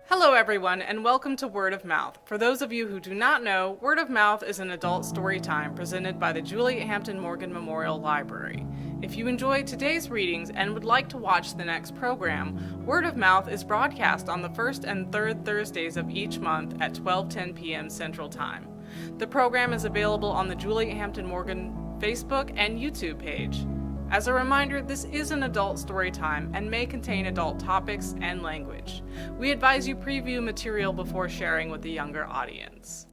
Hello, everyone, and welcome to Word of Mouth. For those of you who do not know, Word of Mouth is an adult story time presented by the Julie Hampton Morgan Memorial Library. If you enjoyed today's readings and would like to watch the next program, Word of Mouth is broadcast on the first and third Thursdays of each month at 12:10 p.m. Central Time. The program is available on the Julie Hampton Morgan Facebook and YouTube page. As a reminder, this is an adult story time and may contain adult topics and language. We advise you preview material before sharing with the younger audience.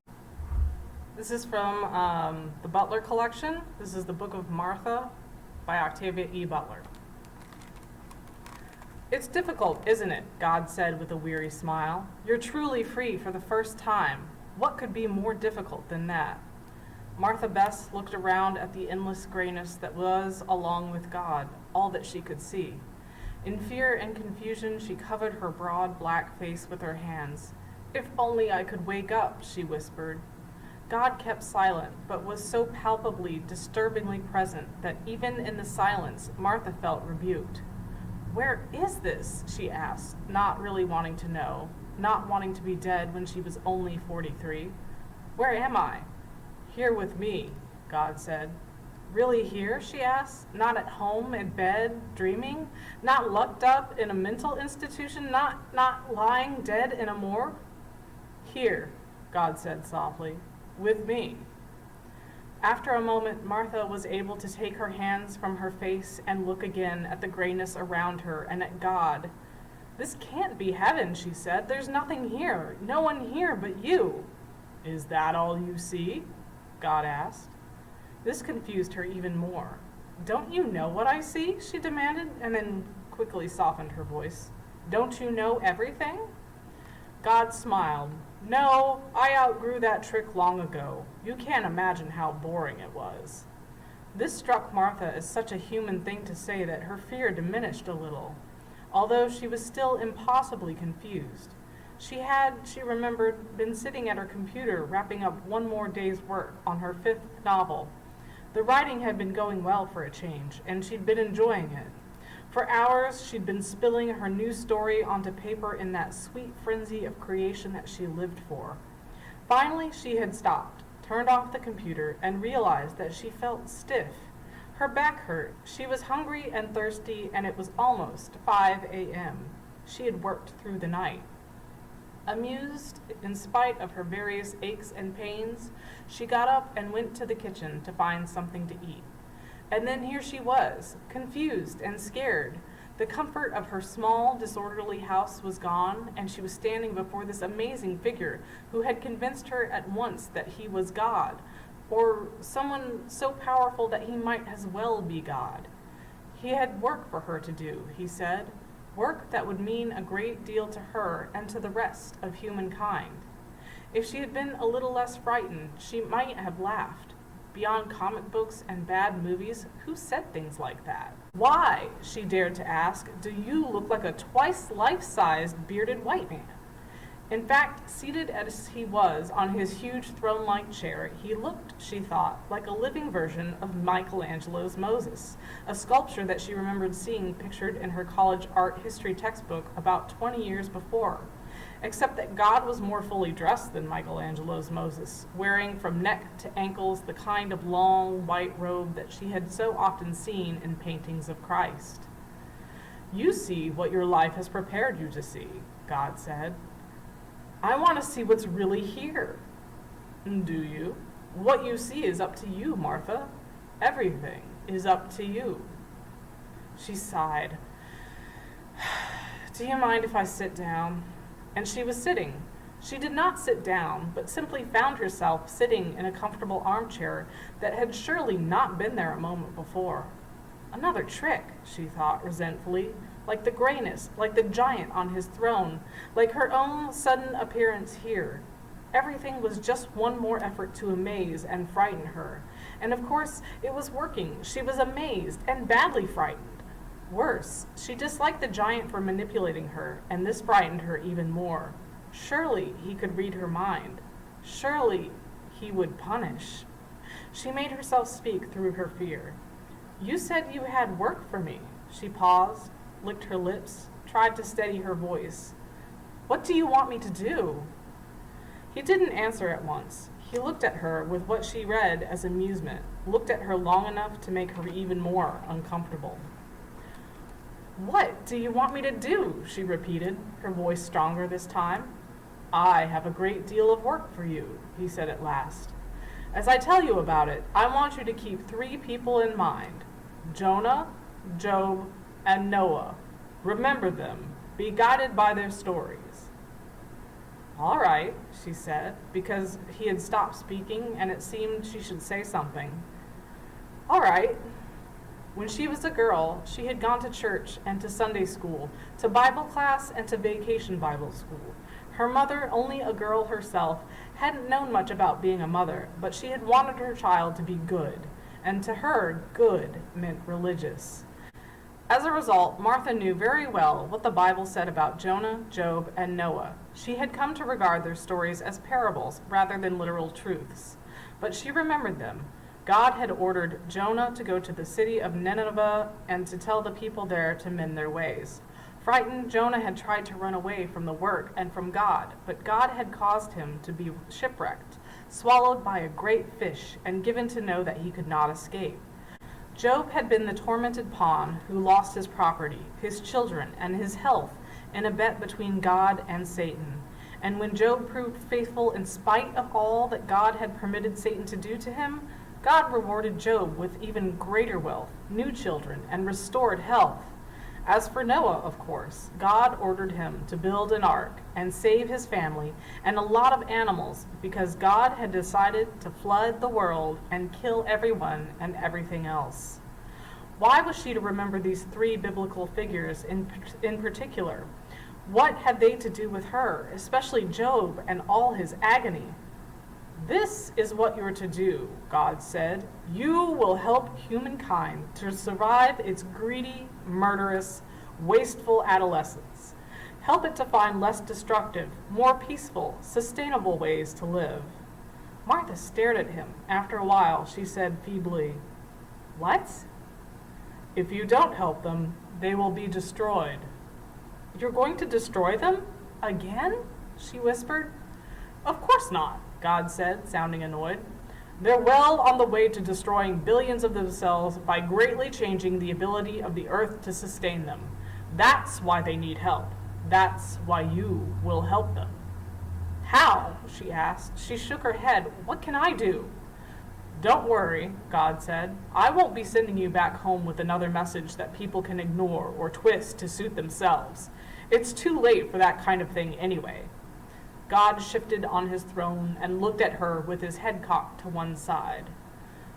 This is from the Butler collection. This is the Book of Martha by Octavia E. Butler. "It's difficult, isn't it?" God said with a weary smile. "You're truly free for the first time. What could be more difficult than that?" Martha Bess looked around at the endless grayness that was, along with God, all that she could see. In fear and confusion, she covered her broad black face with her hands. "If only I could wake up," she whispered. God kept silent, but was so palpably, disturbingly present that even in the silence, Martha felt rebuked. "Where is this?" she asked, not really wanting to know, not wanting to be dead when she was only 43. "Where am I?" "Here with me," God said. "Really here?" she asked. "Not at home, in bed, dreaming? Not locked up in a mental institution? Not lying dead in a morgue?" "Here," God said softly, "with me." After a moment, Martha was able to take her hands from her face and look again at the grayness around her and at God. "This can't be heaven," she said. "There's nothing here, no one here but you." "Is that all you see?" God asked. This confused her even more. "Don't you know what I see?" she demanded, and then quickly softened her voice. "Don't you know everything?" God smiled. "No, I outgrew that trick long ago. You can't imagine how boring it was." This struck Martha as such a human thing to say that her fear diminished a little, although she was still impossibly confused. She remembered, been sitting at her computer wrapping up one more day's work on her 5th novel. The writing had been going well for a change, and she'd been enjoying it. For hours, she'd been spilling her new story onto paper in that sweet frenzy of creation that she lived for. Finally, she had stopped, turned off the computer, and realized that she felt stiff. Her back hurt, she was hungry and thirsty, and it was almost 5 a.m. She had worked through the night. Amused, in spite of her various aches and pains, she got up and went to the kitchen to find something to eat. And then here she was, confused and scared. The comfort of her small, disorderly house was gone, and she was standing before this amazing figure who had convinced her at once that he was God, or someone so powerful that he might as well be God. He had work for her to do, he said. Work that would mean a great deal to her and to the rest of humankind. If she had been a little less frightened, she might have laughed. Beyond comic books and bad movies, who said things like that? "Why," she dared to ask, "do you look like a twice life-sized bearded white man?" In fact, seated as he was on his huge throne-like chair, he looked, she thought, like a living version of Michelangelo's Moses, a sculpture that she remembered seeing pictured in her college art history textbook about 20 years before, except that God was more fully dressed than Michelangelo's Moses, wearing from neck to ankles the kind of long white robe that she had so often seen in paintings of Christ. "You see what your life has prepared you to see," God said. "I want to see what's really here." "Do you? What you see is up to you, Martha. Everything is up to you." She sighed. "Do you mind if I sit down?" And she was sitting. She did not sit down, but simply found herself sitting in a comfortable armchair that had surely not been there a moment before. Another trick, she thought resentfully, like the grayness, like the giant on his throne, like her own sudden appearance here. Everything was just one more effort to amaze and frighten her. And of course, it was working. She was amazed and badly frightened. Worse, she disliked the giant for manipulating her, and this frightened her even more. Surely he could read her mind. Surely he would punish. She made herself speak through her fear. "You said you had work for me." She paused, licked her lips, tried to steady her voice. What do you want me to do?" He didn't answer at once. He looked at her with what she read as amusement, looked at her long enough to make her even more uncomfortable. "What do you want me to do?" she repeated, her voice stronger this time. "I have a great deal of work for you," he said at last. "As I tell you about it, I want you to keep 3 people in mind: Jonah, Job, and Noah. Remember them. Be guided by their stories." "All right," she said, because he had stopped speaking and it seemed she should say something. "All right." When she was a girl, she had gone to church and to Sunday school, to Bible class and to vacation Bible school. Her mother, only a girl herself, hadn't known much about being a mother, but she had wanted her child to be good, and to her, good meant religious. As a result, Martha knew very well what the Bible said about Jonah, Job, and Noah. She had come to regard their stories as parables rather than literal truths. But she remembered them. God had ordered Jonah to go to the city of Nineveh and to tell the people there to mend their ways. Frightened, Jonah had tried to run away from the work and from God, but God had caused him to be shipwrecked, swallowed by a great fish, and given to know that he could not escape. Job had been the tormented pawn who lost his property, his children, and his health in a bet between God and Satan. And when Job proved faithful in spite of all that God had permitted Satan to do to him, God rewarded Job with even greater wealth, new children, and restored health. As for Noah, of course, God ordered him to build an ark and save his family and a lot of animals because God had decided to flood the world and kill everyone and everything else. Why was she to remember these 3 biblical figures in particular? What had they to do with her, especially Job and all his agony? "This is what you're to do," God said. "You will help humankind to survive its greedy, murderous, wasteful adolescence. Help it to find less destructive, more peaceful, sustainable ways to live." Martha stared at him. After a while, she said feebly, "What?" "If you don't help them, they will be destroyed." "You're going to destroy them? Again?" she whispered. "Of course not," God said, sounding annoyed. "They're well on the way to destroying billions of themselves by greatly changing the ability of the earth to sustain them. That's why they need help. That's why you will help them." "How?" she asked. She shook her head. "What can I do?" "Don't worry," God said. "I won't be sending you back home with another message that people can ignore or twist to suit themselves. It's too late for that kind of thing anyway." God shifted on his throne and looked at her with his head cocked to one side.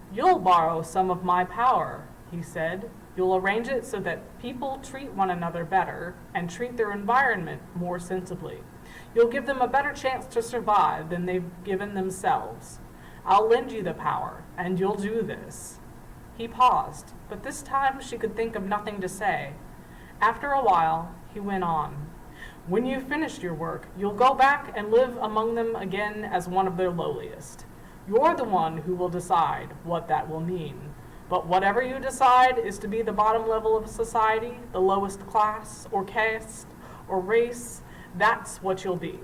"You'll borrow some of my power," he said. "You'll arrange it so that people treat one another better and treat their environment more sensibly. You'll give them a better chance to survive than they've given themselves. I'll lend you the power, and you'll do this." He paused, but this time she could think of nothing to say. After a while, he went on. "When you've finished your work, you'll go back and live among them again as one of their lowliest. You're the one who will decide what that will mean. But whatever you decide is to be the bottom level of society, the lowest class or caste or race, that's what you'll be."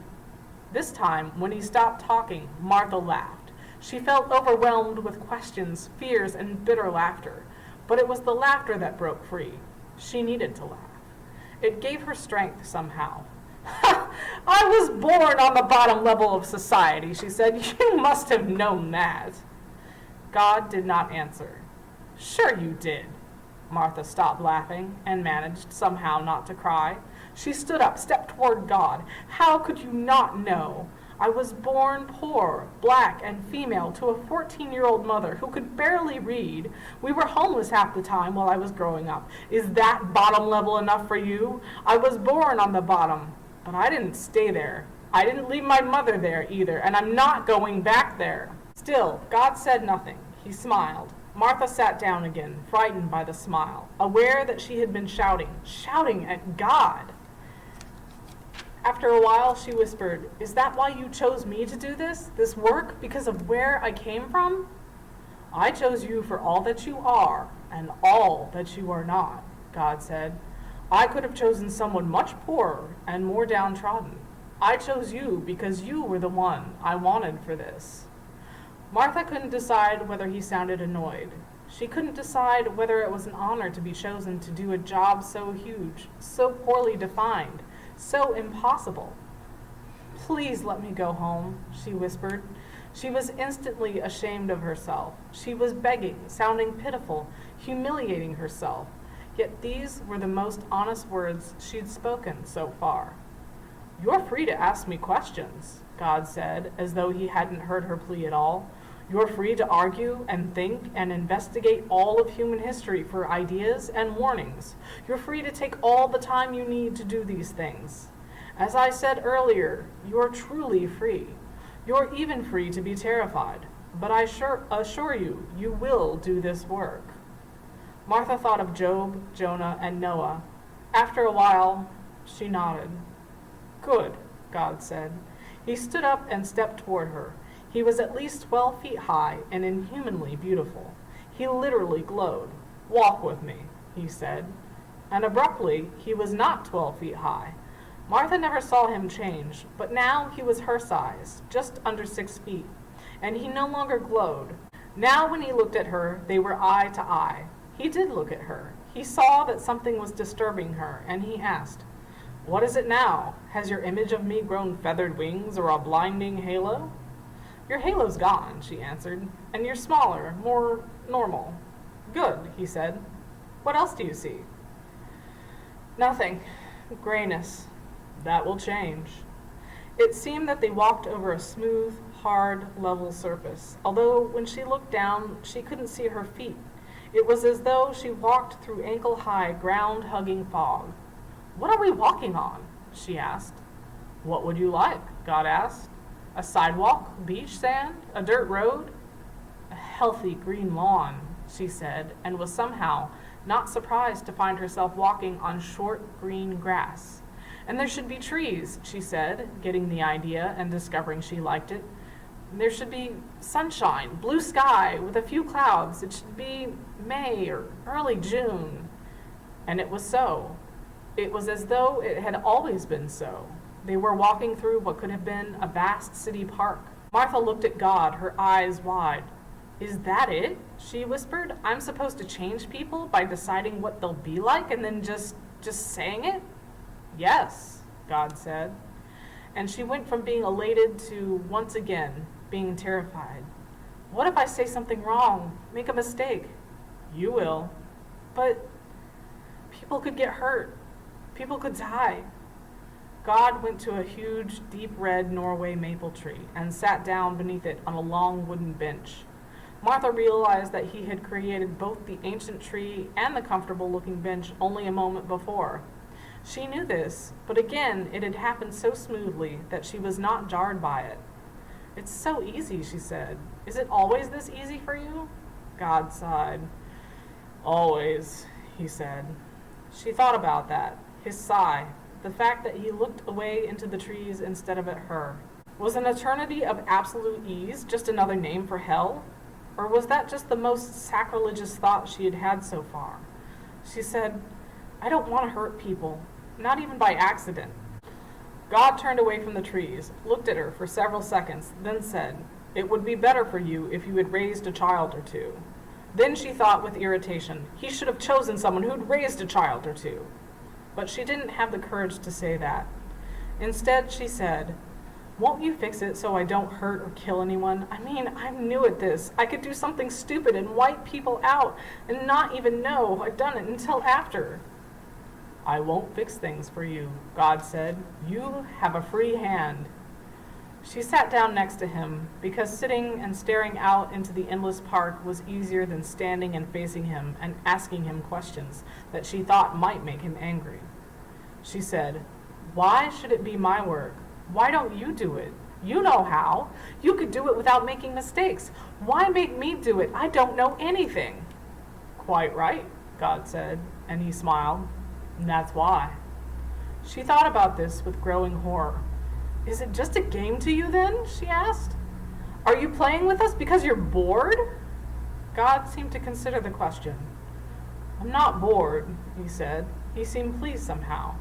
This time, when he stopped talking, Martha laughed. She felt overwhelmed with questions, fears, and bitter laughter. But it was the laughter that broke free. She needed to laugh. It gave her strength somehow. "I was born on the bottom level of society," she said. "You must have known that." God did not answer. "Sure you did." Martha stopped laughing and managed somehow not to cry. She stood up, stepped toward God. "How could you not know? I was born poor, black, and female to a 14-year-old mother who could barely read. We were homeless half the time while I was growing up. Is that bottom level enough for you? I was born on the bottom, but I didn't stay there. I didn't leave my mother there either, and I'm not going back there." Still, God said nothing. He smiled. Martha sat down again, frightened by the smile, aware that she had been shouting at God. After a while, she whispered, "Is that why you chose me to do this work, because of where I came from?" "I chose you for all that you are and all that you are not," God said. "I could have chosen someone much poorer and more downtrodden. I chose you because you were the one I wanted for this. Martha couldn't decide whether he sounded annoyed. She couldn't decide whether it was an honor to be chosen to do a job so huge, so poorly defined, so impossible. Please let me go home, she whispered. She was instantly ashamed of herself. She was begging, sounding pitiful, humiliating herself. Yet these were the most honest words she'd spoken so far. You're free to ask me questions, God said, as though he hadn't heard her plea at all. You're free to argue and think and investigate all of human history for ideas and warnings. You're free to take all the time you need to do these things. As I said earlier, you're truly free. You're even free to be terrified. But I assure you, you will do this work. Martha thought of Job, Jonah, and Noah. After a while, she nodded. Good, God said. He stood up and stepped toward her. He was at least 12 feet high and inhumanly beautiful. He literally glowed. Walk with me, he said. And abruptly, he was not 12 feet high. Martha never saw him change, but now he was her size, just under 6 feet, and he no longer glowed. Now when he looked at her, they were eye to eye. He did look at her. He saw that something was disturbing her, and he asked, What is it now? Has your image of me grown feathered wings or a blinding halo? Your halo's gone, she answered, and you're smaller, more normal. Good, he said. What else do you see? Nothing. Grayness. That will change. It seemed that they walked over a smooth, hard, level surface, although when she looked down, she couldn't see her feet. It was as though she walked through ankle-high, ground-hugging fog. What are we walking on? She asked. What would you like? God asked. A sidewalk, beach sand, a dirt road? A healthy green lawn, she said, and was somehow not surprised to find herself walking on short green grass. And there should be trees, she said, getting the idea and discovering she liked it. There should be sunshine, blue sky with a few clouds. It should be May or early June. And it was so. It was as though it had always been so. They were walking through what could have been a vast city park. Martha looked at God, her eyes wide. Is that it? She whispered. I'm supposed to change people by deciding what they'll be like and then just saying it? Yes, God said. And she went from being elated to, once again, being terrified. What if I say something wrong, make a mistake? You will. But people could get hurt. People could die. God went to a huge, deep red Norway maple tree and sat down beneath it on a long wooden bench. Martha realized that he had created both the ancient tree and the comfortable-looking bench only a moment before. She knew this, but again it had happened so smoothly that she was not jarred by it. It's so easy, she said. Is it always this easy for you? God sighed. Always, he said. She thought about that, his sigh, the fact that he looked away into the trees instead of at her. Was an eternity of absolute ease just another name for hell? Or was that just the most sacrilegious thought she had had so far? She said, I don't want to hurt people, not even by accident. God turned away from the trees, looked at her for several seconds, then said, It would be better for you if you had raised a child or two. Then she thought with irritation, he should have chosen someone who'd raised a child or two. But she didn't have the courage to say that. Instead, she said, Won't you fix it so I don't hurt or kill anyone? I mean, I'm new at this. I could do something stupid and wipe people out and not even know I'd done it until after. I won't fix things for you, God said. You have a free hand. She sat down next to him because sitting and staring out into the endless park was easier than standing and facing him and asking him questions that she thought might make him angry. She said, Why should it be my work? Why don't you do it? You know how. You could do it without making mistakes. Why make me do it? I don't know anything. Quite right, God said, and he smiled. And that's why. She thought about this with growing horror. Is it just a game to you then? She asked. Are you playing with us because you're bored? God seemed to consider the question. I'm not bored, he said. He seemed pleased somehow.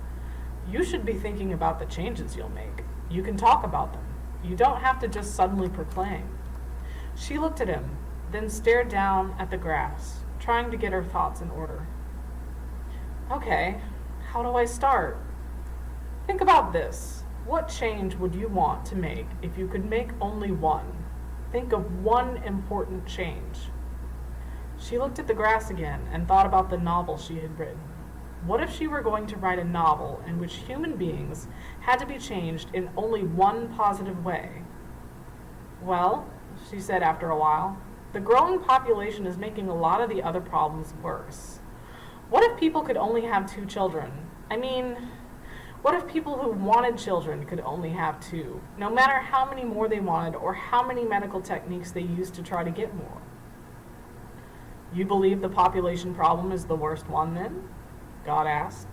You should be thinking about the changes you'll make. You can talk about them. You don't have to just suddenly proclaim. She looked at him, then stared down at the grass, trying to get her thoughts in order. Okay, how do I start? Think about this. What change would you want to make if you could make only one? Think of one important change. She looked at the grass again and thought about the novel she had written. What if she were going to write a novel in which human beings had to be changed in only one positive way? Well, she said after a while, the growing population is making a lot of the other problems worse. What if people could only have 2 children? I mean, what if people who wanted children could only have 2, no matter how many more they wanted or how many medical techniques they used to try to get more? You believe the population problem is the worst one then? God asked.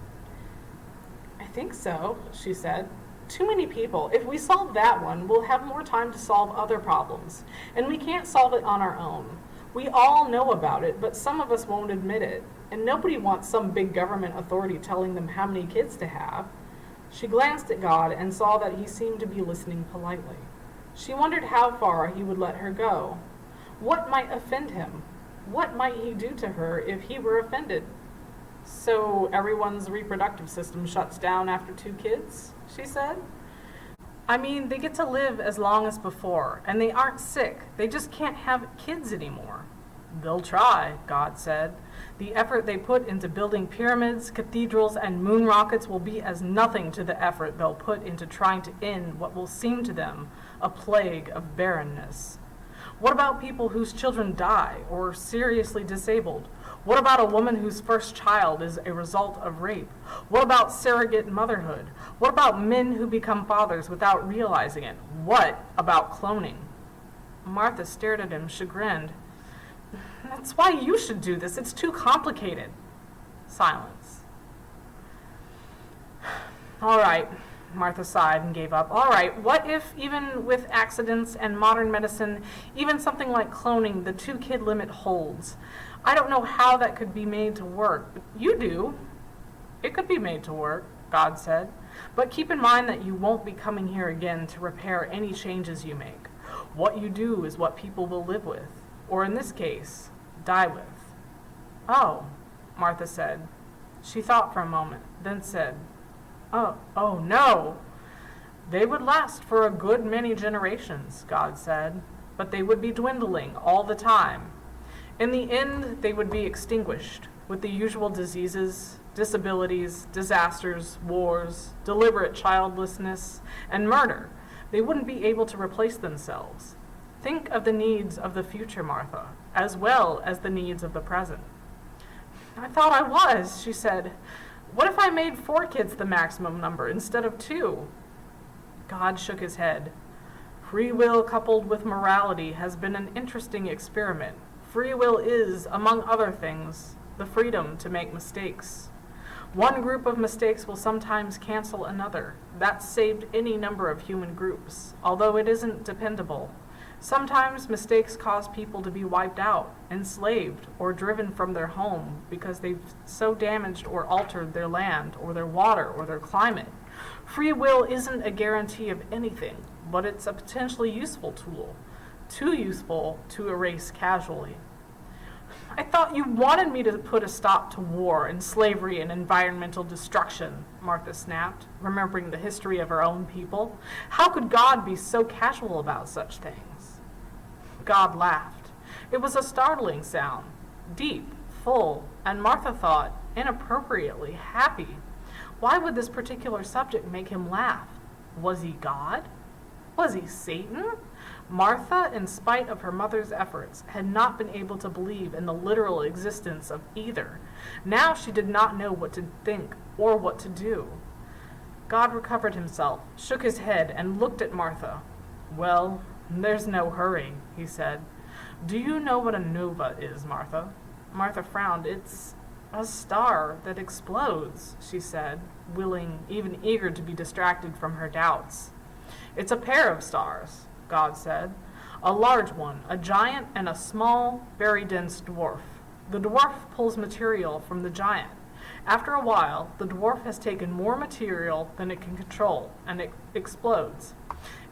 I think so, she said. Too many people. If we solve that one, we'll have more time to solve other problems. And we can't solve it on our own. We all know about it, but some of us won't admit it. And nobody wants some big government authority telling them how many kids to have. She glanced at God and saw that he seemed to be listening politely. She wondered how far he would let her go. What might offend him? What might he do to her if he were offended? So everyone's reproductive system shuts down after 2 kids, she said. I mean, they get to live as long as before, and they aren't sick. They just can't have kids anymore. They'll try, God said. The effort they put into building pyramids, cathedrals, and moon rockets will be as nothing to the effort they'll put into trying to end what will seem to them a plague of barrenness. What about people whose children die or are seriously disabled? What about a woman whose first child is a result of rape? What about surrogate motherhood? What about men who become fathers without realizing it? What about cloning? Martha stared at him, chagrined. That's why you should do this. It's too complicated. Silence. All right, Martha sighed and gave up. All right, what if even with accidents and modern medicine, even something like cloning, the 2-kid limit holds? I don't know how that could be made to work, but you do. It could be made to work, God said, but keep in mind that you won't be coming here again to repair any changes you make. What you do is what people will live with, or in this case, die with. Oh, Martha said. She thought for a moment, then said, Oh no. They would last for a good many generations, God said, but they would be dwindling all the time. In the end, they would be extinguished with the usual diseases, disabilities, disasters, wars, deliberate childlessness, and murder. They wouldn't be able to replace themselves. Think of the needs of the future, Martha, as well as the needs of the present. I thought I was, she said. What if I made 4 kids the maximum number instead of 2? God shook his head. Free will coupled with morality has been an interesting experiment. Free will is, among other things, the freedom to make mistakes. One group of mistakes will sometimes cancel another. That's saved any number of human groups, although it isn't dependable. Sometimes mistakes cause people to be wiped out, enslaved, or driven from their home because they've so damaged or altered their land or their water or their climate. Free will isn't a guarantee of anything, but it's a potentially useful tool. Too useful to erase casually. I thought you wanted me to put a stop to war and slavery and environmental destruction, Martha snapped, remembering the history of her own people. How could God be so casual about such things? God laughed. It was a startling sound, deep, full, and Martha thought, inappropriately happy. Why would this particular subject make him laugh? Was he God? Was he Satan? Martha, in spite of her mother's efforts, had not been able to believe in the literal existence of either. Now she did not know what to think or what to do. God recovered himself, shook his head, and looked at Martha. Well, there's no hurry, he said. Do you know what a nova is, Martha? Martha frowned. It's a star that explodes, she said, willing, even eager to be distracted from her doubts. It's a pair of stars, God said. A large one, a giant, and a small, very dense dwarf. The dwarf pulls material from the giant. After a while, the dwarf has taken more material than it can control, and it explodes.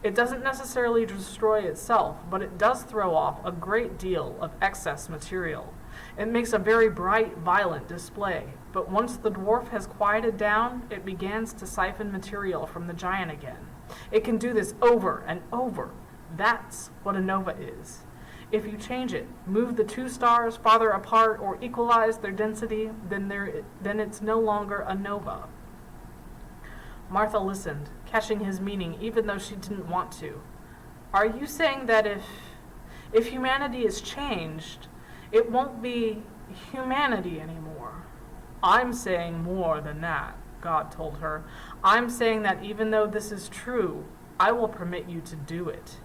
It doesn't necessarily destroy itself, but it does throw off a great deal of excess material. It makes a very bright, violent display, but once the dwarf has quieted down, it begins to siphon material from the giant again. It can do this over and over. That's what a nova is. If you change it, move the two stars farther apart or equalize their density, then it's no longer a nova. Martha listened, catching his meaning even though she didn't want to. Are you saying that if humanity is changed, it won't be humanity anymore? I'm saying more than that, God told her. I'm saying that even though this is true, I will permit you to do it.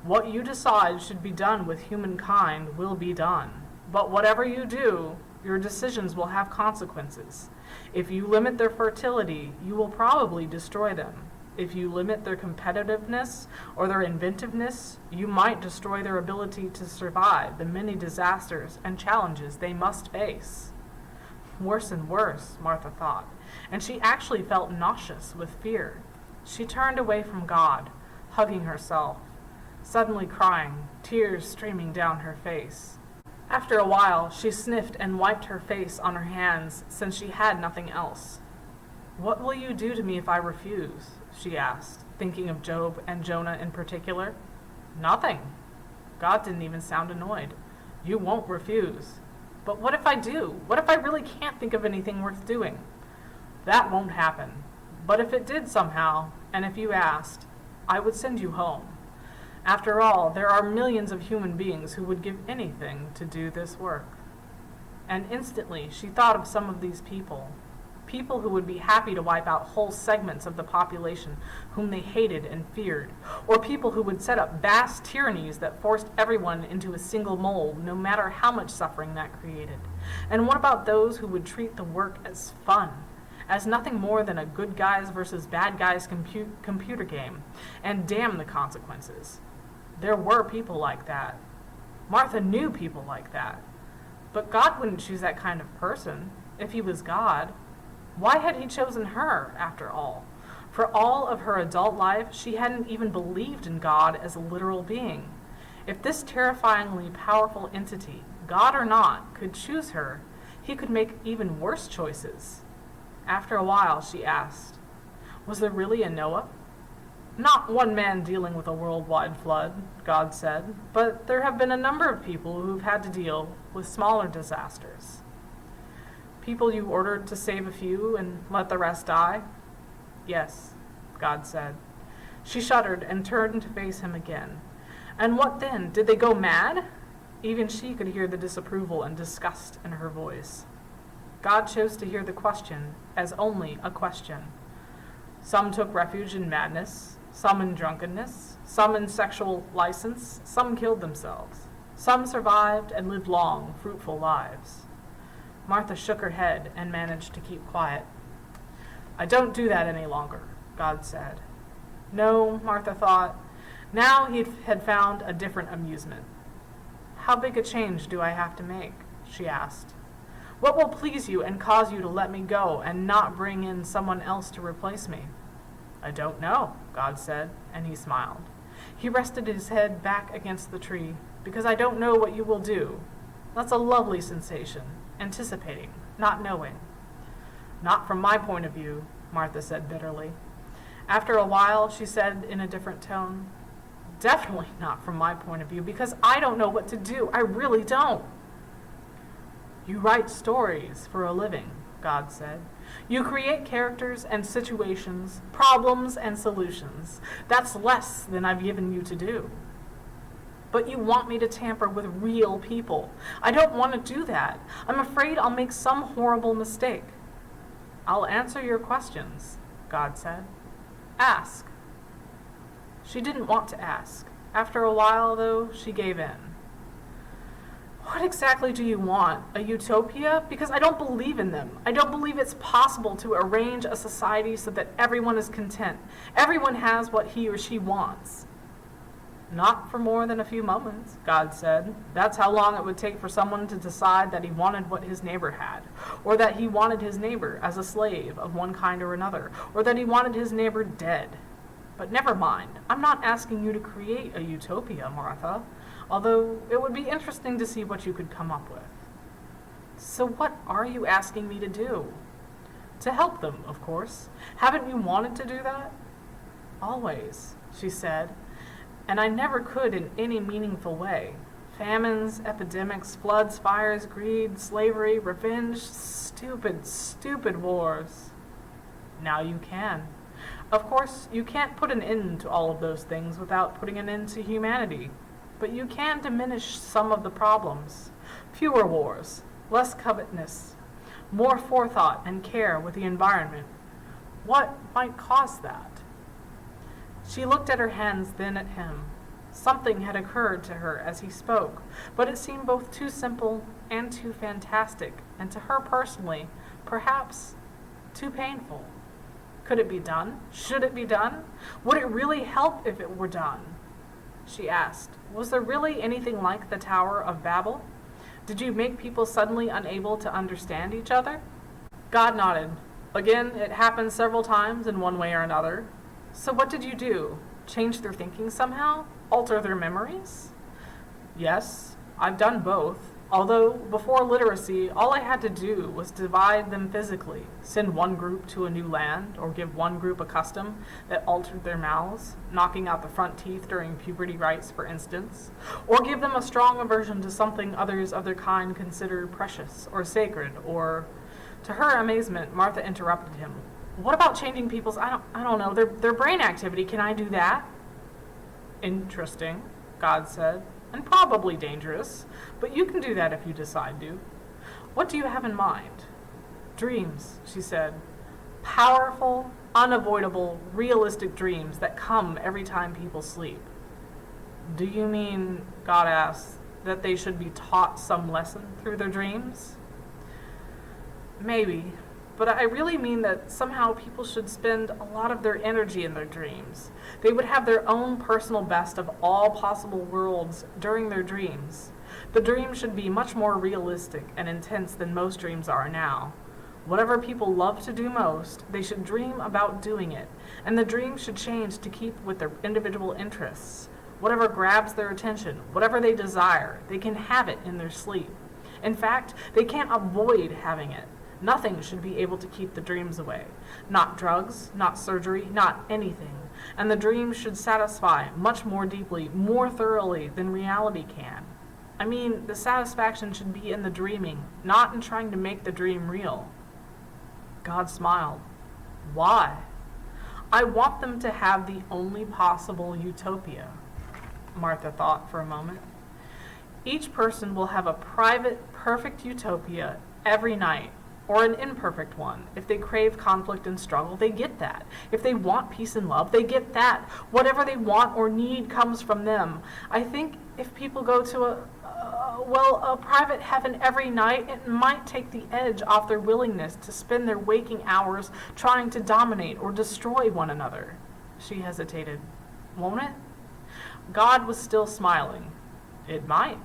What you decide should be done with humankind will be done. But whatever you do, your decisions will have consequences. If you limit their fertility, you will probably destroy them. If you limit their competitiveness or their inventiveness, you might destroy their ability to survive the many disasters and challenges they must face. Worse and worse, Martha thought, and she actually felt nauseous with fear. She turned away from God, hugging herself, suddenly crying, tears streaming down her face. After a while, she sniffed and wiped her face on her hands, since she had nothing else. What will you do to me if I refuse? She asked, thinking of Job and Jonah in particular. Nothing. God didn't even sound annoyed. You won't refuse. But what if I do? What if I really can't think of anything worth doing? That won't happen. But if it did somehow, and if you asked, I would send you home. After all, there are millions of human beings who would give anything to do this work. And instantly she thought of some of these people who would be happy to wipe out whole segments of the population whom they hated and feared, or people who would set up vast tyrannies that forced everyone into a single mold, no matter how much suffering that created. And what about those who would treat the work as fun, as nothing more than a good guys versus bad guys computer game, and damn the consequences? There were people like that. Martha knew people like that. But God wouldn't choose that kind of person if he was God. Why had he chosen her, after all? For all of her adult life, she hadn't even believed in God as a literal being. If this terrifyingly powerful entity, God or not, could choose her, he could make even worse choices. After a while, she asked, was there really a Noah? Not one man dealing with a worldwide flood, God said, but there have been a number of people who've had to deal with smaller disasters. People you ordered to save a few and let the rest die? Yes, God said. She shuddered and turned to face him again. And what then? Did they go mad? Even she could hear the disapproval and disgust in her voice. God chose to hear the question as only a question. Some took refuge in madness, some in drunkenness, some in sexual license, some killed themselves. Some survived and lived long, fruitful lives. Martha shook her head and managed to keep quiet. I don't do that any longer, God said. No, Martha thought. Now he had found a different amusement. How big a change do I have to make? She asked. What will please you and cause you to let me go and not bring in someone else to replace me? I don't know, God said, and he smiled. He rested his head back against the tree, because I don't know what you will do. That's a lovely sensation, anticipating, not knowing. Not from my point of view, Martha said bitterly. After a while, she said in a different tone, definitely not from my point of view, because I don't know what to do. I really don't. You write stories for a living, God said. You create characters and situations, problems and solutions. That's less than I've given you to do. But you want me to tamper with real people. I don't want to do that. I'm afraid I'll make some horrible mistake. I'll answer your questions, God said. Ask. She didn't want to ask. After a while, though, she gave in. What exactly do you want? A utopia? Because I don't believe in them. I don't believe it's possible to arrange a society so that everyone is content. Everyone has what he or she wants. Not for more than a few moments, God said. That's how long it would take for someone to decide that he wanted what his neighbor had, or that he wanted his neighbor as a slave of one kind or another, or that he wanted his neighbor dead. But never mind, I'm not asking you to create a utopia, Martha, although it would be interesting to see what you could come up with. So what are you asking me to do? To help them, of course. Haven't you wanted to do that? Always, she said. And I never could in any meaningful way. Famines, epidemics, floods, fires, greed, slavery, revenge, stupid, stupid wars. Now you can. Of course, you can't put an end to all of those things without putting an end to humanity. But you can diminish some of the problems. Fewer wars, less covetousness, more forethought and care with the environment. What might cause that? She looked at her hands, then at him. Something had occurred to her as he spoke, but it seemed both too simple and too fantastic, and to her personally, perhaps too painful. Could it be done? Should it be done? Would it really help if it were done? She asked, was there really anything like the Tower of Babel? Did you make people suddenly unable to understand each other? God nodded. Again, it happened several times in one way or another. So what did you do? Change their thinking somehow? Alter their memories? Yes, I've done both. Although, before literacy, all I had to do was divide them physically, send one group to a new land, or give one group a custom that altered their mouths, knocking out the front teeth during puberty rites, for instance, or give them a strong aversion to something others of their kind considered precious or sacred, or... To her amazement, Martha interrupted him. What about changing people's, I don't know, their brain activity? Can I do that? Interesting, God said, and probably dangerous, but you can do that if you decide to. What do you have in mind? Dreams, she said. Powerful, unavoidable, realistic dreams that come every time people sleep. Do you mean, God asked, that they should be taught some lesson through their dreams? Maybe. But I really mean that somehow people should spend a lot of their energy in their dreams. They would have their own personal best of all possible worlds during their dreams. The dream should be much more realistic and intense than most dreams are now. Whatever people love to do most, they should dream about doing it, and the dream should change to keep with their individual interests. Whatever grabs their attention, whatever they desire, they can have it in their sleep. In fact, they can't avoid having it. Nothing should be able to keep the dreams away. Not drugs, not surgery, not anything. And the dream should satisfy much more deeply, more thoroughly than reality can. I mean, the satisfaction should be in the dreaming, not in trying to make the dream real. God smiled. Why? I want them to have the only possible utopia. Martha thought for a moment. Each person will have a private, perfect utopia every night. Or an imperfect one. If they crave conflict and struggle, they get that. If they want peace and love, they get that. Whatever they want or need comes from them. I think if people go to a private heaven every night, it might take the edge off their willingness to spend their waking hours trying to dominate or destroy one another. She hesitated. Won't it? God was still smiling. It might.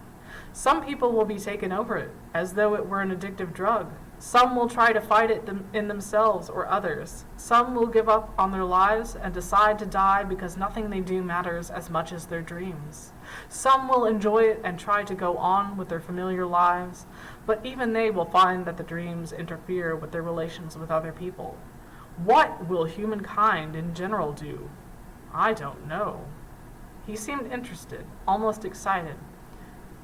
Some people will be taken over it, as though it were an addictive drug. Some will try to fight it in themselves or others. Some will give up on their lives and decide to die because nothing they do matters as much as their dreams. Some will enjoy it and try to go on with their familiar lives, but even they will find that the dreams interfere with their relations with other people. What will humankind in general do? I don't know. He seemed interested, almost excited.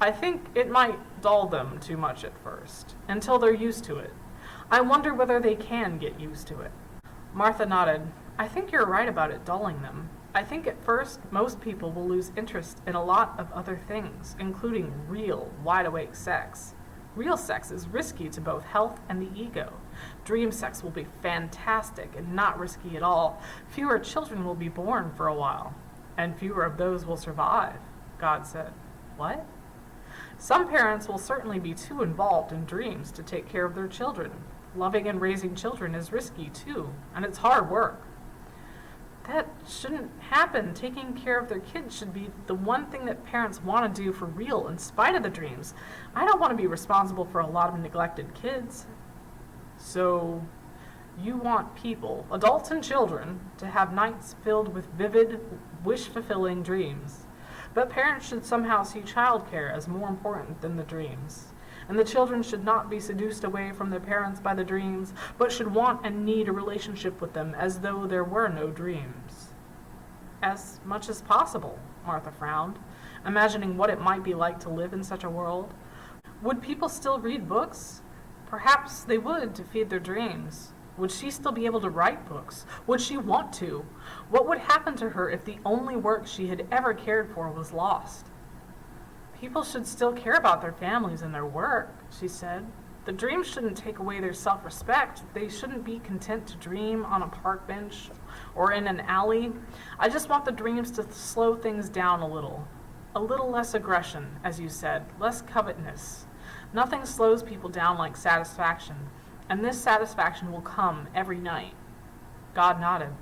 I think it might dull them too much at first, until they're used to it. I wonder whether they can get used to it. Martha nodded. I think you're right about it dulling them. I think at first most people will lose interest in a lot of other things, including real, wide-awake sex. Real sex is risky to both health and the ego. Dream sex will be fantastic and not risky at all. Fewer children will be born for a while, and fewer of those will survive, God said. What? Some parents will certainly be too involved in dreams to take care of their children. Loving and raising children is risky, too, and it's hard work. That shouldn't happen. Taking care of their kids should be the one thing that parents want to do for real, in spite of the dreams. I don't want to be responsible for a lot of neglected kids. So, you want people, adults and children, to have nights filled with vivid, wish-fulfilling dreams. But parents should somehow see childcare as more important than the dreams. And the children should not be seduced away from their parents by the dreams, but should want and need a relationship with them as though there were no dreams. As much as possible, Martha frowned, imagining what it might be like to live in such a world. Would people still read books? Perhaps they would to feed their dreams. Would she still be able to write books? Would she want to? What would happen to her if the only work she had ever cared for was lost? People should still care about their families and their work, she said. The dreams shouldn't take away their self-respect. They shouldn't be content to dream on a park bench or in an alley. I just want the dreams to slow things down a little. A little less aggression, as you said, less covetousness. Nothing slows people down like satisfaction, and this satisfaction will come every night. God nodded.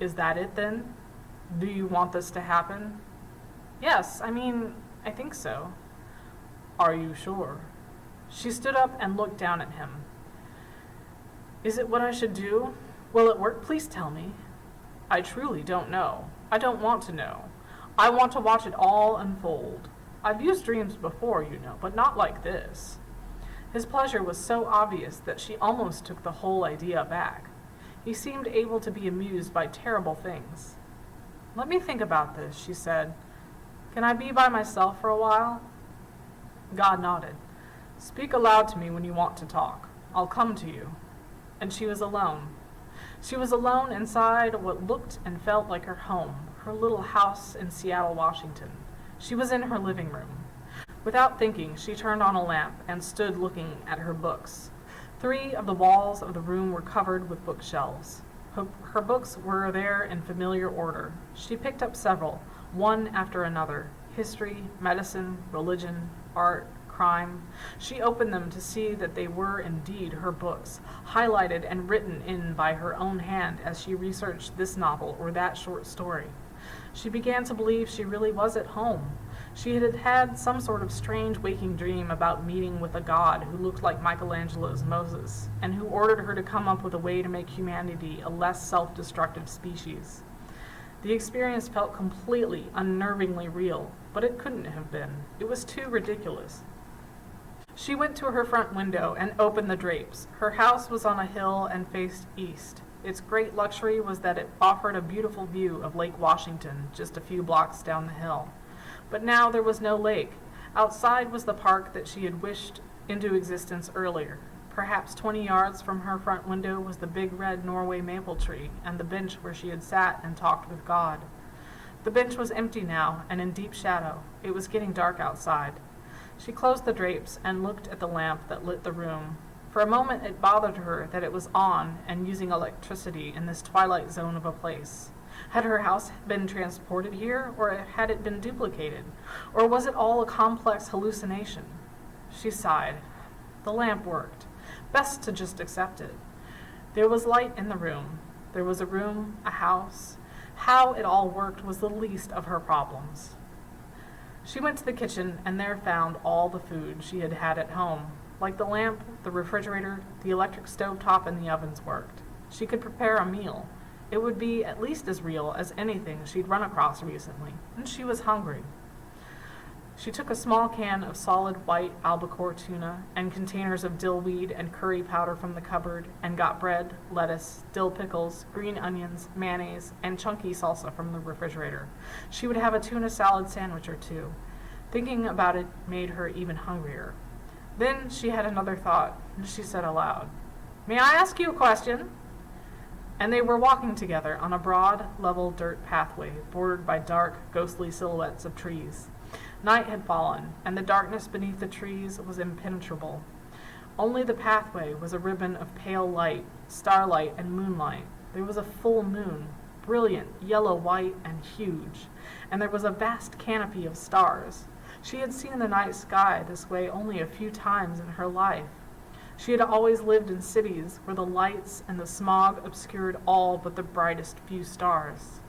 Is that it then? Do you want this to happen? Yes, I think so. Are you sure? She stood up and looked down at him. Is it what I should do? Will it work? Please tell me. I truly don't know. I don't want to know. I want to watch it all unfold. I've used dreams before, you know, but not like this. His pleasure was so obvious that she almost took the whole idea back. He seemed able to be amused by terrible things. Let me think about this, she said. Can I be by myself for a while? God nodded. Speak aloud to me when you want to talk. I'll come to you. And she was alone. She was alone inside what looked and felt like her home, her little house in Seattle, Washington. She was in her living room. Without thinking, she turned on a lamp and stood looking at her books. 3 of the walls of the room were covered with bookshelves. Her books were there in familiar order. She picked up several, one after another: history, medicine, religion, art, crime. She opened them to see that they were indeed her books, highlighted and written in by her own hand as she researched this novel or that short story. She began to believe she really was at home. She had had some sort of strange waking dream about meeting with a god who looked like Michelangelo's Moses, and who ordered her to come up with a way to make humanity a less self-destructive species. The experience felt completely, unnervingly real, but it couldn't have been. It was too ridiculous. She went to her front window and opened the drapes. Her house was on a hill and faced east. Its great luxury was that it offered a beautiful view of Lake Washington just a few blocks down the hill. But now there was no lake. Outside was the park that she had wished into existence earlier. Perhaps 20 yards from her front window was the big red Norway maple tree and the bench where she had sat and talked with God. The bench was empty now and in deep shadow. It was getting dark outside. She closed the drapes and looked at the lamp that lit the room. For a moment it bothered her that it was on and using electricity in this twilight zone of a place. Had her house been transported here, or had it been duplicated? Or was it all a complex hallucination? She sighed. The lamp worked. Best to just accept it. There was light in the room. There was a room, a house. How it all worked was the least of her problems. She went to the kitchen and there found all the food she had had at home. Like the lamp, the refrigerator, the electric stovetop, and the ovens worked. She could prepare a meal. It would be at least as real as anything she'd run across recently, and she was hungry. She took a small can of solid white albacore tuna and containers of dill weed and curry powder from the cupboard and got bread, lettuce, dill pickles, green onions, mayonnaise, and chunky salsa from the refrigerator. She would have a tuna salad sandwich or two. Thinking about it made her even hungrier. Then she had another thought, and she said aloud, "May I ask you a question?" And they were walking together on a broad, level dirt pathway bordered by dark, ghostly silhouettes of trees. Night had fallen, and the darkness beneath the trees was impenetrable. Only the pathway was a ribbon of pale light, starlight, and moonlight. There was a full moon, brilliant, yellow-white, and huge, and there was a vast canopy of stars. She had seen the night sky this way only a few times in her life. She had always lived in cities where the lights and the smog obscured all but the brightest few stars.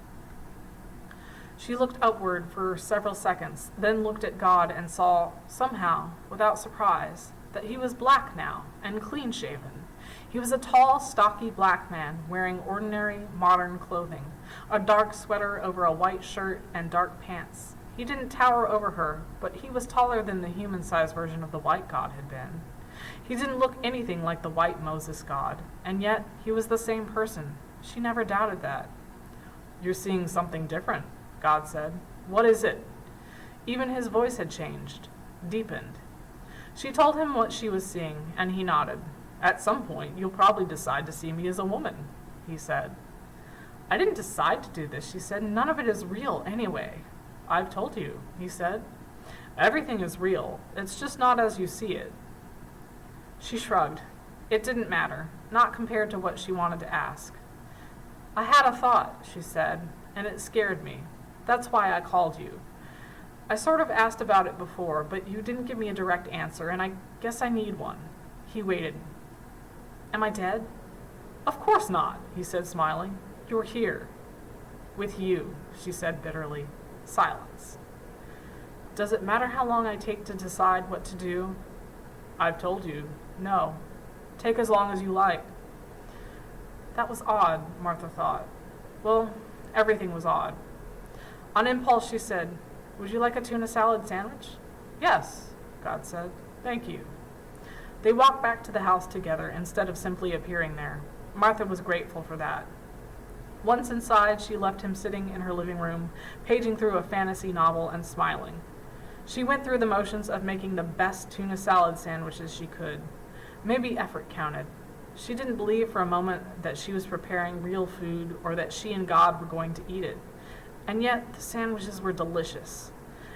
She looked upward for several seconds, then looked at God and saw, somehow, without surprise, that he was black now and clean-shaven. He was a tall, stocky black man wearing ordinary, modern clothing, a dark sweater over a white shirt and dark pants. He didn't tower over her, but he was taller than the human-sized version of the white god had been. He didn't look anything like the white Moses god, and yet he was the same person. She never doubted that. "You're seeing something different," God said. "What is it?" Even his voice had changed, deepened. She told him what she was seeing, and he nodded. "At some point, you'll probably decide to see me as a woman," he said. "I didn't decide to do this," she said. "None of it is real anyway." "I've told you," he said. "Everything is real. It's just not as you see it." She shrugged. It didn't matter, not compared to what she wanted to ask. "I had a thought," she said, "and it scared me. That's why I called you. I sort of asked about it before, but you didn't give me a direct answer, and I guess I need one." He waited. "Am I dead?" "Of course not," he said, smiling. "You're here." "With you," she said bitterly. Silence. "Does it matter how long I take to decide what to do?" "I've told you. No. Take as long as you like." That was odd, Martha thought. Well, everything was odd. On impulse, she said, "Would you like a tuna salad sandwich?" "Yes," God said. "Thank you." They walked back to the house together instead of simply appearing there. Martha was grateful for that. Once inside, she left him sitting in her living room, paging through a fantasy novel and smiling. She went through the motions of making the best tuna salad sandwiches she could. Maybe effort counted. She didn't believe for a moment that she was preparing real food or that she and God were going to eat it. And yet, the sandwiches were delicious.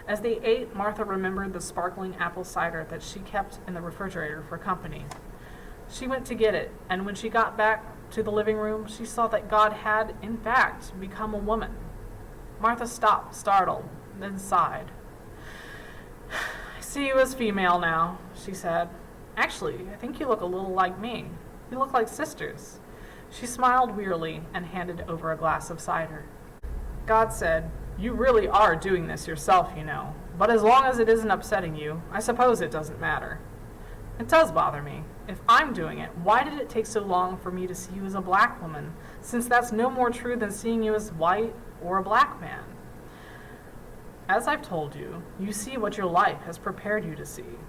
As they ate, Martha remembered the sparkling apple cider that she kept in the refrigerator for company. She went to get it, and when she got back to the living room, she saw that God had, in fact, become a woman. Martha stopped, startled, then sighed. "I see you as female now," she said. "Actually, I think you look a little like me. You look like sisters." She smiled wearily and handed over a glass of cider. God said, "You really are doing this yourself, you know. But as long as it isn't upsetting you, I suppose it doesn't matter." "It does bother me. If I'm doing it, why did it take so long for me to see you as a black woman, since that's no more true than seeing you as white or a black man?" "As I've told you, you see what your life has prepared you to see."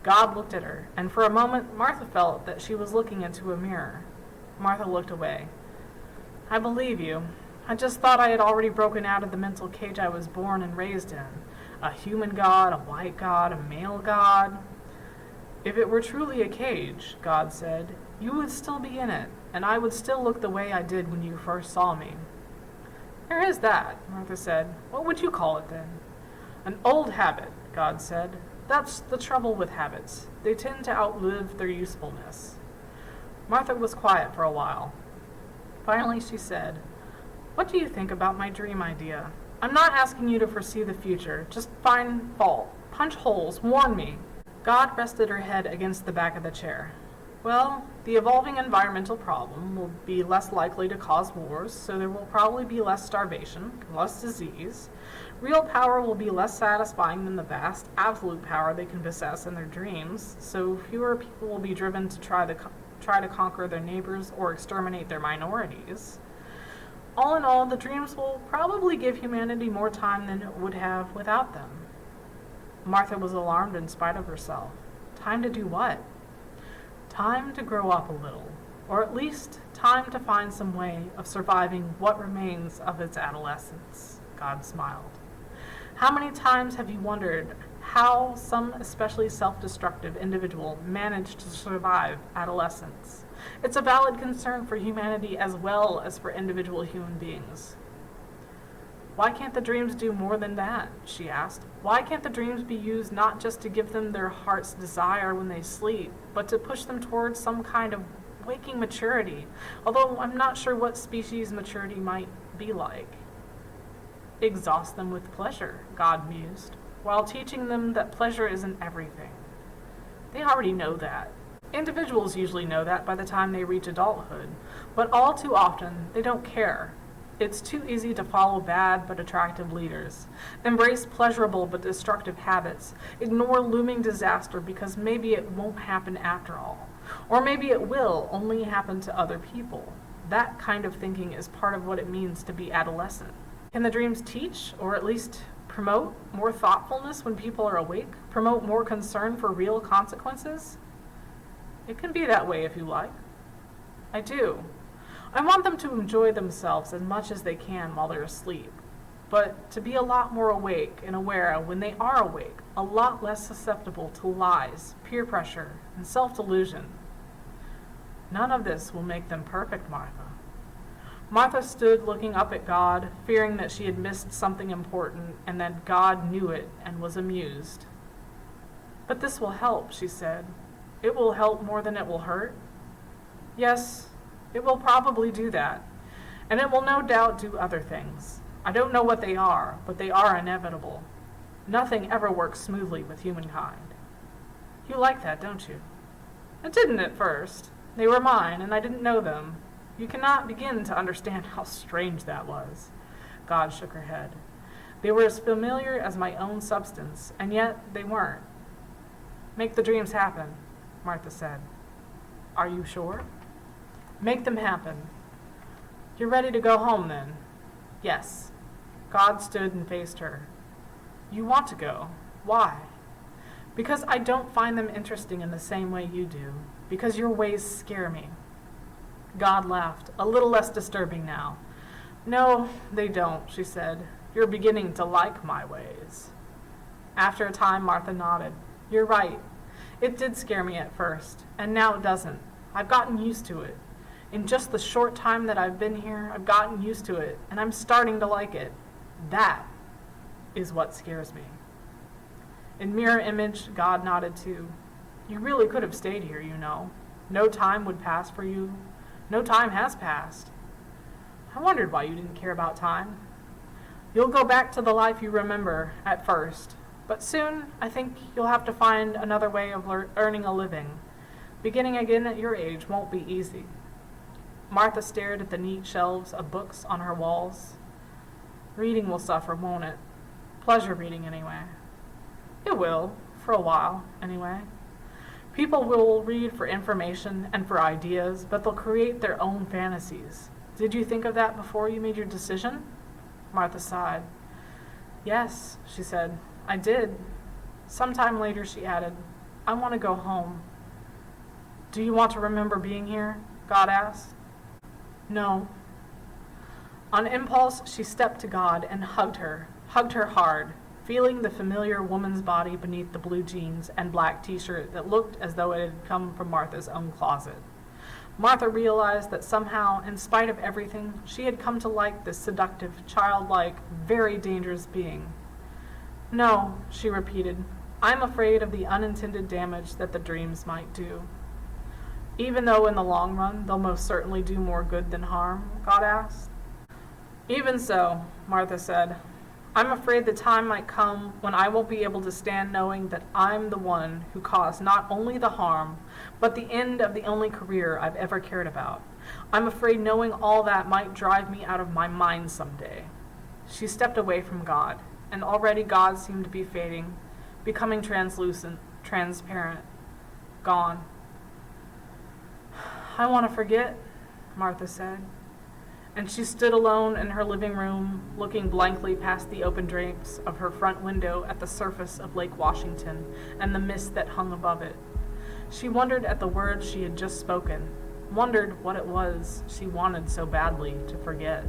God looked at her, and for a moment Martha felt that she was looking into a mirror. Martha looked away. "I believe you. I just thought I had already broken out of the mental cage I was born and raised in. A human God, a white God, a male God." "If it were truly a cage," God said, "you would still be in it, and I would still look the way I did when you first saw me." "There is that," Martha said. "What would you call it then?" "An old habit," God said. "That's the trouble with habits. They tend to outlive their usefulness." Martha was quiet for a while. Finally she said, "What do you think about my dream idea? I'm not asking you to foresee the future. Just find fault, punch holes, warn me." God rested her head against the back of the chair. "Well, the evolving environmental problem will be less likely to cause wars, so there will probably be less starvation, less disease. Real power will be less satisfying than the vast, absolute power they can possess in their dreams, so fewer people will be driven to try to conquer their neighbors or exterminate their minorities. All in all, the dreams will probably give humanity more time than it would have without them." Martha was alarmed in spite of herself. Time to do what? Time to grow up a little, or at least time to find some way of surviving what remains of its adolescence. God smiled. How many times have you wondered how some especially self-destructive individual managed to survive adolescence? It's a valid concern for humanity as well as for individual human beings. "Why can't the dreams do more than that?" she asked. "Why can't the dreams be used not just to give them their heart's desire when they sleep, but to push them towards some kind of waking maturity, although I'm not sure what species maturity might be like?" "Exhaust them with pleasure," God mused, "while teaching them that pleasure isn't everything. They already know that. Individuals usually know that by the time they reach adulthood, but all too often they don't care. It's too easy to follow bad but attractive leaders, embrace pleasurable but destructive habits, ignore looming disaster because maybe it won't happen after all, or maybe it will only happen to other people. That kind of thinking is part of what it means to be adolescent. Can the dreams teach, or at least promote, more thoughtfulness when people are awake? Promote more concern for real consequences? It can be that way if you like. I do. I want them to enjoy themselves as much as they can while they're asleep, but to be a lot more awake and aware when they are awake, a lot less susceptible to lies, peer pressure, and self-delusion. None of this will make them perfect, Martha. Martha stood looking up at God, fearing that she had missed something important and that God knew it and was amused. But this will help, she said. It will help more than it will hurt. Yes, it will probably do that, and it will no doubt do other things. I don't know what they are, but they are inevitable. Nothing ever works smoothly with humankind. You like that, don't you? I didn't at first. They were mine, and I didn't know them. You cannot begin to understand how strange that was. God shook her head. They were as familiar as my own substance, and yet they weren't. Make the dreams happen, Martha said. Are you sure? Make them happen. You're ready to go home, then? Yes. God stood and faced her. You want to go. Why? Because I don't find them interesting in the same way you do. Because your ways scare me. God laughed, a little less disturbing now. No, they don't, she said. You're beginning to like my ways. After a time, Martha nodded. You're right. It did scare me at first, and now it doesn't. I've gotten used to it. In just the short time that I've been here, I've gotten used to it, and I'm starting to like it. That is what scares me. In mirror image, God nodded too. You really could have stayed here, you know. No time would pass for you. No time has passed. I wondered why you didn't care about time. You'll go back to the life you remember at first, but soon I think you'll have to find another way of earning a living. Beginning again at your age won't be easy. Martha stared at the neat shelves of books on her walls. Reading will suffer, won't it? Pleasure reading, anyway. It will, for a while, anyway. People will read for information and for ideas, but they'll create their own fantasies. Did you think of that before you made your decision? Martha sighed. Yes, she said, I did. Sometime later, she added, I want to go home. Do you want to remember being here? God asked. No. On impulse, she stepped to God and hugged her hard, feeling the familiar woman's body beneath the blue jeans and black t-shirt that looked as though it had come from Martha's own closet. Martha realized that somehow, in spite of everything, she had come to like this seductive, childlike, very dangerous being. No, she repeated, I'm afraid of the unintended damage that the dreams might do. Even though in the long run they'll most certainly do more good than harm, God asked. Even so, Martha said, I'm afraid the time might come when I won't be able to stand knowing that I'm the one who caused not only the harm, but the end of the only career I've ever cared about. I'm afraid knowing all that might drive me out of my mind someday. She stepped away from God, and already God seemed to be fading, becoming translucent, transparent, gone. I want to forget, Martha said. And she stood alone in her living room, looking blankly past the open drapes of her front window at the surface of Lake Washington and the mist that hung above it. She wondered at the words she had just spoken, wondered what it was she wanted so badly to forget.